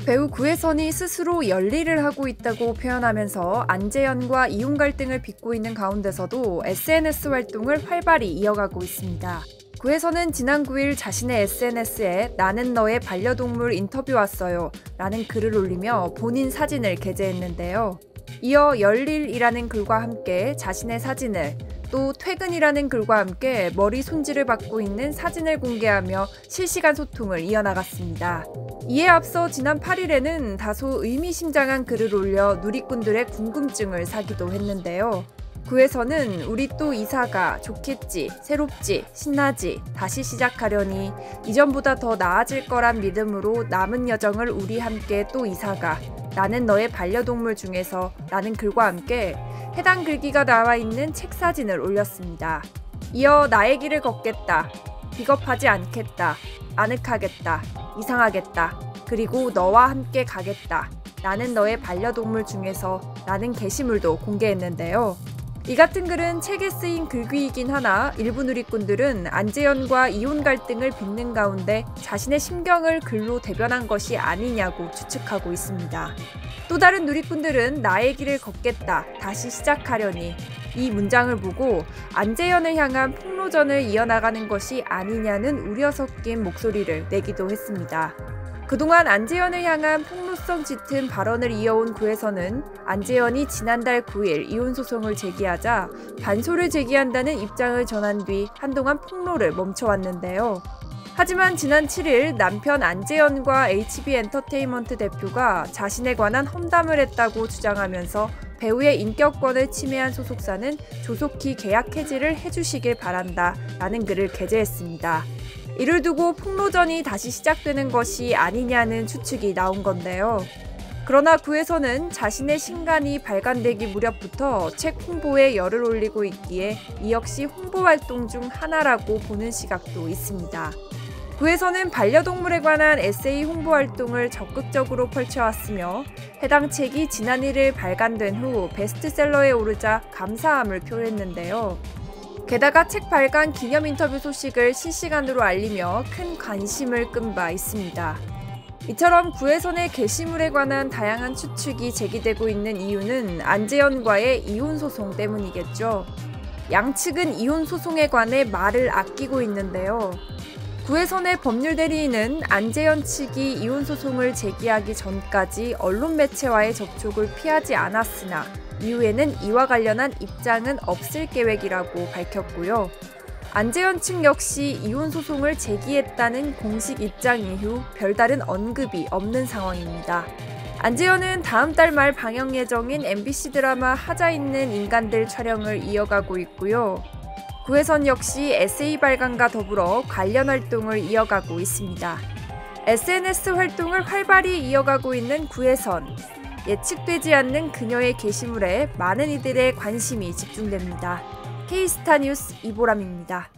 배우 구혜선이 스스로 열일을 하고 있다고 표현하면서 안재현과 이혼 갈등을 빚고 있는 가운데서도 SNS 활동을 활발히 이어가고 있습니다. 구혜선은 지난 9일 자신의 SNS에 "나는 너의 반려동물 인터뷰 왔어요" 라는 글을 올리며 본인 사진을 게재했는데요. 이어 열일이라는 글과 함께 자신의 사진을, 또 퇴근이라는 글과 함께 머리 손질을 받고 있는 사진을 공개하며 실시간 소통을 이어나갔습니다. 이에 앞서 지난 8일에는 다소 의미심장한 글을 올려 누리꾼들의 궁금증을 사기도 했는데요. 구혜선은 "우리 또 이사가, 좋겠지, 새롭지, 신나지, 다시 시작하려니, 이전보다 더 나아질 거란 믿음으로 남은 여정을 우리 함께 또 이사가, 나는 너의 반려동물 중에서" 라는 글과 함께 해당 글귀가 나와 있는 책 사진을 올렸습니다. 이어 "나의 길을 걷겠다, 비겁하지 않겠다, 아늑하겠다, 이상하겠다, 그리고 너와 함께 가겠다, 나는 너의 반려동물 중에서" 라는 게시물도 공개했는데요. 이 같은 글은 책에 쓰인 글귀이긴 하나 일부 누리꾼들은 안재현과 이혼 갈등을 빚는 가운데 자신의 심경을 글로 대변한 것이 아니냐고 추측하고 있습니다. 또 다른 누리꾼들은 "나의 길을 걷겠다, 다시 시작하려니" 이 문장을 보고 안재현을 향한 폭로전을 이어나가는 것이 아니냐는 우려 섞인 목소리를 내기도 했습니다. 그동안 안재현을 향한 폭로성 짙은 발언을 이어온 구혜선은 안재현이 지난달 9일 이혼 소송을 제기하자 반소를 제기한다는 입장을 전한 뒤 한동안 폭로를 멈춰왔는데요. 하지만 지난 7일 남편 안재현과 HB엔터테인먼트 대표가 자신에 관한 험담을 했다고 주장하면서 배우의 인격권을 침해한 소속사는 조속히 계약 해지를 해주시길 바란다 라는 글을 게재했습니다. 이를 두고 폭로전이 다시 시작되는 것이 아니냐는 추측이 나온 건데요. 그러나 구혜선은 자신의 신간이 발간되기 무렵부터 책 홍보에 열을 올리고 있기에 이 역시 홍보 활동 중 하나라고 보는 시각도 있습니다. 구혜선은 반려동물에 관한 에세이 홍보 활동을 적극적으로 펼쳐왔으며 해당 책이 지난 1일 발간된 후 베스트셀러에 오르자 감사함을 표했는데요. 게다가 책 발간 기념 인터뷰 소식을 실시간으로 알리며 큰 관심을 끈 바 있습니다. 이처럼 구혜선의 게시물에 관한 다양한 추측이 제기되고 있는 이유는 안재현과의 이혼 소송 때문이겠죠. 양측은 이혼 소송에 관해 말을 아끼고 있는데요. 구혜선의 법률 대리인은 안재현 측이 이혼 소송을 제기하기 전까지 언론 매체와의 접촉을 피하지 않았으나 이후에는 이와 관련한 입장은 없을 계획이라고 밝혔고요. 안재현 측 역시 이혼 소송을 제기했다는 공식 입장 이후 별다른 언급이 없는 상황입니다. 안재현은 다음 달 말 방영 예정인 MBC 드라마 하자 있는 인간들 촬영을 이어가고 있고요. 구혜선 역시 에세이 발간과 더불어 관련 활동을 이어가고 있습니다. SNS 활동을 활발히 이어가고 있는 구혜선. 예측되지 않는 그녀의 게시물에 많은 이들의 관심이 집중됩니다. K스타 뉴스 이보람입니다.